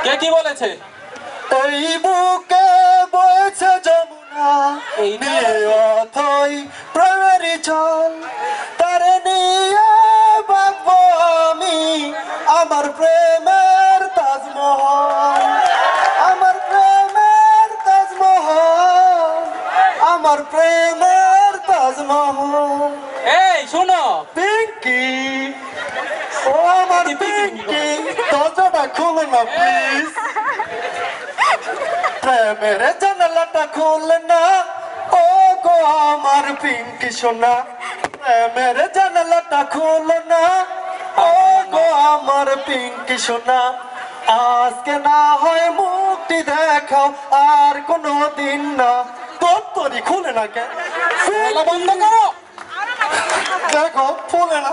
কে কি বলেছে? এই বুকে বইছে যমুনা, এই নিয়ে অথই প্রেমেরই জল, তারে নিয়ে বাঁধবো আমি আমার প্রেমের তাজমহল, আমার প্রেমের তাজমহল, আমার প্রেমের তাজমহল। এই শোনো পিঙ্কি, ও আমার পিঙ্কি, দরজাটা খুলো না প্লিজ। প্রেমের জানালাটা খুলে না, ও গো আমার পিঙ্কি সোনা। প্রেমের জানালাটা খুলে না, ও গো আমার পিঙ্কি সোনা। আজকে না হয় মুক্তি দেখাও, আর কোনো দিন না। তোর তরি খুলে না কেন? বন্ধ করো। দেখো খুলে না,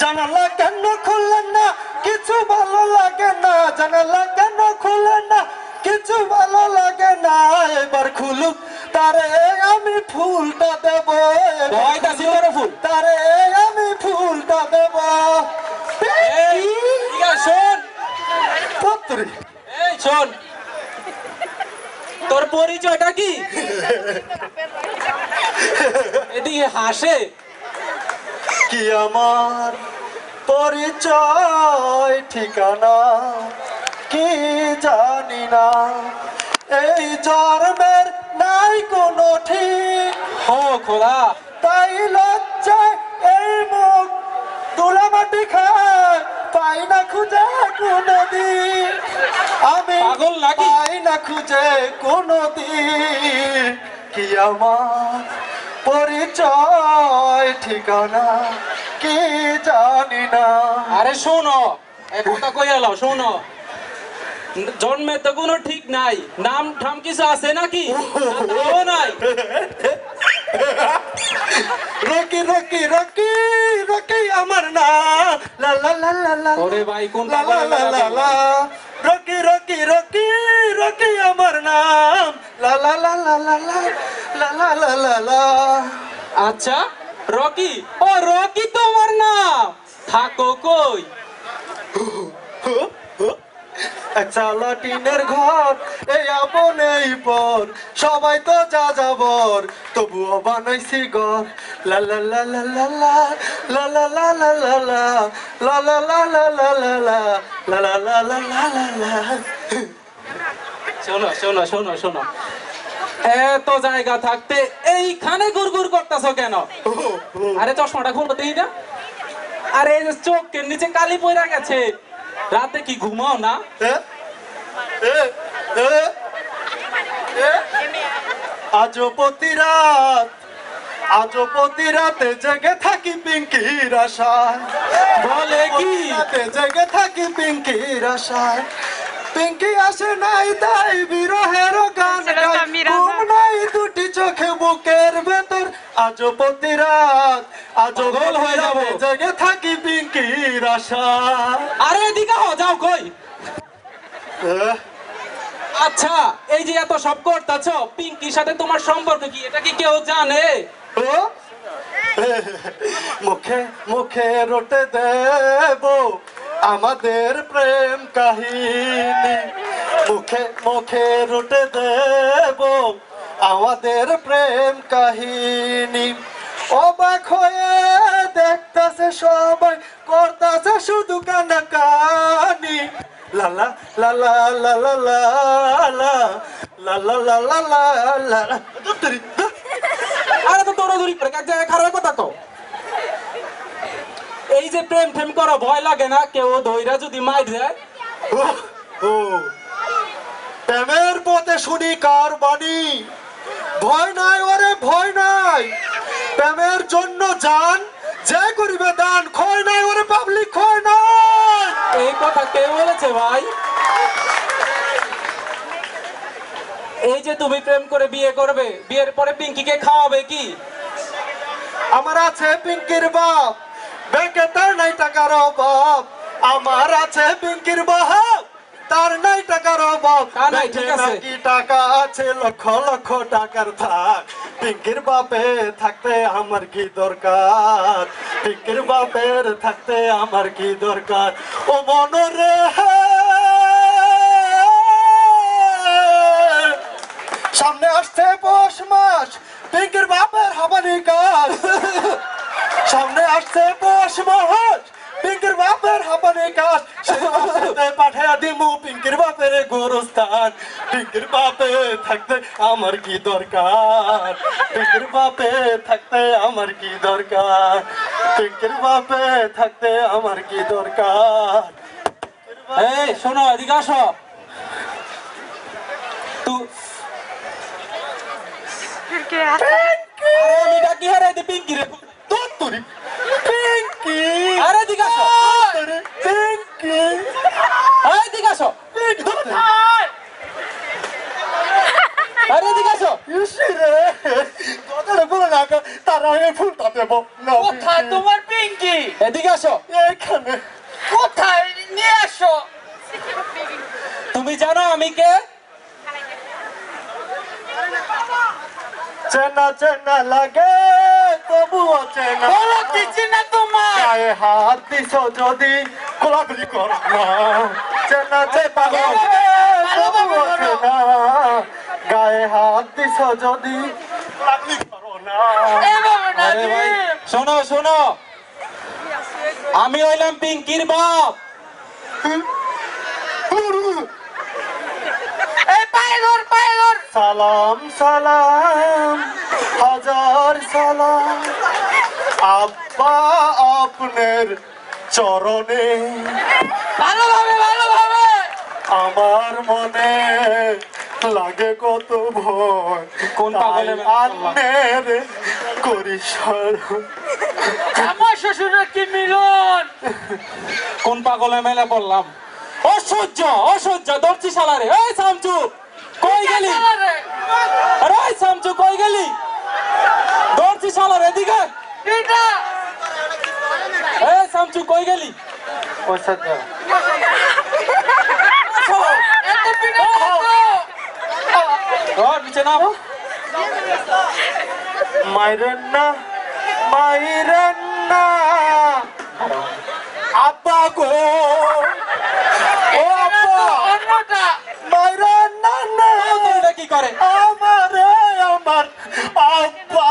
জানালা কেন খুললেন না? কিছু ভালো লাগে না, জানালা কেন খুললেন না? কিছু ভালো লাগে না, এবার খুলুক, তারে আমি ফুলটা দেব, ফুল তারে আমি ফুলটা দেব। শোন, পুত্রী, এই শোন, তোর পরিচয়টা কি? এদিকে হাসে। কি আমার পরিচয় ঠিকানা কি জানি না, এই জন্মের নাই কোনো ঠিক, ও খোলা, তাই লজ্জায় এই মুখ তুলা মাটি খায়, পাই না খুঁজে কোনদিন, আমি পাগল নাকি? পাই না খুঁজে কোনদিন। কি আমার পরিচয় ঠিকানা কি জানি না। আরে শোনো, এক কথা কই এলো, শোনো, জন্মের তো কোনো ঠিক নাই, নাম ঠাম কিছু আছে নাকি? তাও নাই। রকি রকি রকি রকি আমার না, লা লা লা লা লা, ওরে ভাই কোন লা লা লা লা লা, রকি রকি রকি রকি আমার নাম, লা লা লা লা লা লা, লা লা লা লা লা। আচ্ছা রকি, ও রকি তোমার নাম, থাকো কই? এক চালা টিনের ঘর, এই আপন এই পর, সবাই তো যা যাবর, তবুও বানাইছি ঘর, লা লা লা লা লা লা, লা লা লা লা লা লা, লা লা লা লা লা লা, লা লা লা লা লা লা লা। শোনো শোনো শোনো শোনো, এত জায়গা থাকতে এইখানে গুড়গুড় করতেছো কেন? আরে চশমাটা খুলবো দেখি না। আরে এই যে চোখের নিচে কালি পড়ে গেছে, রাতে কি ঘুমাও না? আজও প্রতি রাত, আজও প্রতি রাতে জেগে থাকি পিঙ্কির আশায়, বলে কি? রাতে জেগে থাকি পিঙ্কির আশায়, পিঙ্কি আসে নাই তাই বিরহের গান গাই, ঘুম নাই দুটি চোখে বুকের ভেতর, আজও প্রতি রাত, আজও পাগল হয়ে যাবো। জেগে থাকি পিঙ্কির আশায়। আরে এদিকে যাও কই? আচ্ছা এই যে এত সব করতেছ, পিঙ্কির সাথে তোমার সম্পর্ক কি, এটা কি কেউ জানে? ও মুখে মুখে রটে দেব আমাদের প্রেম কাহিনী, মুখে মুখে রটে দেব আমাদের প্রেম কাহিনী, অবাক হয়ে দেখতাছে সবাই, করতাছে শুধু কান্নাকানি, লা লা লা লা লা লা লা লা লা লা লা লা লা লা। আরে তো দৌড়াদৌড়ি করে এক জায়গায় খারাপ কথা কও। এই যে প্রেম টেম করো, ভয় লাগে না কেউ ধইরা যদি মাইর যায়? ও প্রেমের পথে শুনি কার বাণী, ভয় নাই ওরে ভয় নাই, প্রেমের জন্য জান যে করিবে দান, ক্ষয় নাই ওরে পাবলিক ক্ষয় নাই। এই কথা কে বলেছে ভাই? এই যে তুমি প্রেম করে বিয়ে করবে, বিয়ের পরে পিঙ্কিকে খাওয়াবে কি? আমার আছে পিঙ্কির বাপ, ব্যাংকে তার নাই টাকার অভাব, আমার আছে পিঙ্কির বাপ, তার নাই টাকার অভাব, তা নাই, ঠিক আছে। নাকি টাকা আছে লক্ষ লক্ষ টাকার থাক, পিঙ্কির বাপে থাকতে আমার কি দরকার, পিঙ্কির বাপের থাকতে আমার কি দরকার, ও মনরে আসছে পৌষ মাস পিঙ্কির বাপের হাবানি কাজ সামনে আসছে পৌষ মাস পিঙ্কির বাপের হাবানি কাজ পাঠায়া দিমু পিঙ্কির বাপের গোরস্থান পিঙ্কির বাপে থাকতে আমার কি দরকার পিঙ্কির বাপে থাকতে আমার কি দরকার পিঙ্কির বাপে থাকতে আমার কি দরকার এই শোনো এদিকে আসো আরে আমি ডাকি হারে দি পিঙ্কি রে তোর তুরি পিঙ্কি আরে এদিকে আসো পিঙ্কি এই এদিকে আসো আরে এদিকে আসো ইসিরে তোদের বলে না তারা এই ফুলটা দেব না কোথায় তোমার পিঙ্কি? এদিকে আসো এখানে কোথায় নিয়ে আসো? তুমি জানো আমি কে চেনা চেনা লাগে তবুও চেনা বলো দিচ্ছি না তোমার। গায়ে হাত দিছ যদি কোলাগুলি কর না চেনা চেনা লাগে তবুও চেনা গায়ে হাত দিছ যদি কোলাগুলি করো না এভাবে না আরে ভাই শোনো শোনো আমি হইলাম পিঙ্কির বাপ এই পাইলর পাইলর সালাম সালাম হাজার সালাম আব্বা আপনার চরণে ভালোভাবে ভালোভাবে আমার মনে লাগে কত ভয় কোন পাগলে আন্নের করি স্মরণ আমার শ্বশুরের কি মিলন? কোন পাগলে মেলে পড়লাম অসহ্য অসহ্য দর্জি শালারে এই সামচু কই গেলি আরে এই সামচু কই গেলি দর্জি শালারে এদিকে এটা এই সামচু কই গেলি পয়সা দাও এত পিঠা ও নিচে নাম মাইরেন না আব্বা গো ও আব্বা অন্যটা মাইরেন না এটা কি করে আমারে আমার আব্বা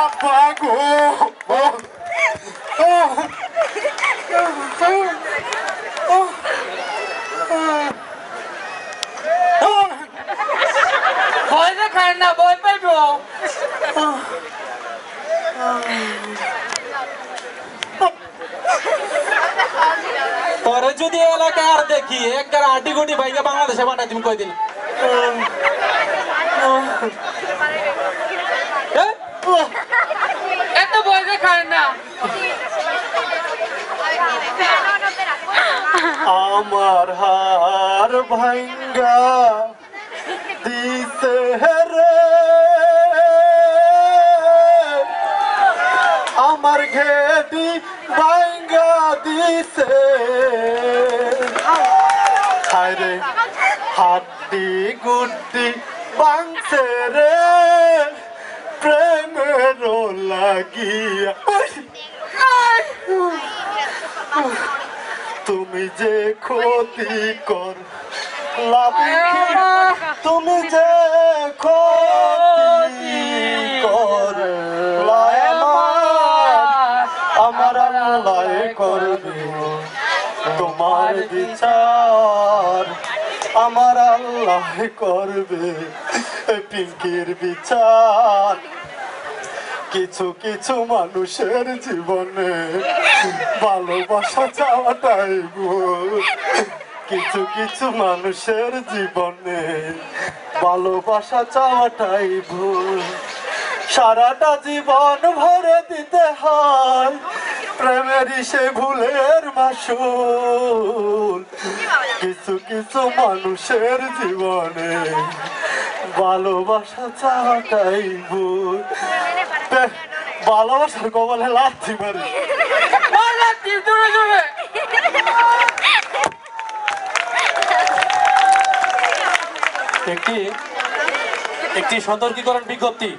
আব্বা গো ভয় দেখায় না ভয় পাইবো। তোরে যদি এলাকায় আর দেখি একবার আটি গুটি ভাইকে বাংলাদেশে পাঠাই তুমি কই দিন এত ভয় দেখায় না। আমার হার ভাঙ্গা দিছে রে আমার ঘেটি ভাঙ্গা দিছে হায়রে হাড্ডি গুড্ডি ভাঙছে রে প্রেমের লাগিয়া তুমি যে ক্ষতি কর তুমি যে ক্ষতি কর আমার আল্লাহ করবে তোমার বিচার আমার আল্লাহ করবে পিঙ্কির বিচার কিছু কিছু মানুষের জীবনে ভালোবাসা চাওয়াটাই ভুল কিছু কিছু মানুষের জীবনে ভালোবাসা চাওয়াটাই ভুল সারাটা জীবন ভরে দিতে হয় প্রেমেরই সে ভুলের মাসুল কিছু কিছু মানুষের জীবনে ভালোবাসা চাওয়াটাই ভুল ভালোবাসার কবলে লাথি মারি দূরে দূরে একটি সতর্কীকরণ বিজ্ঞপ্তি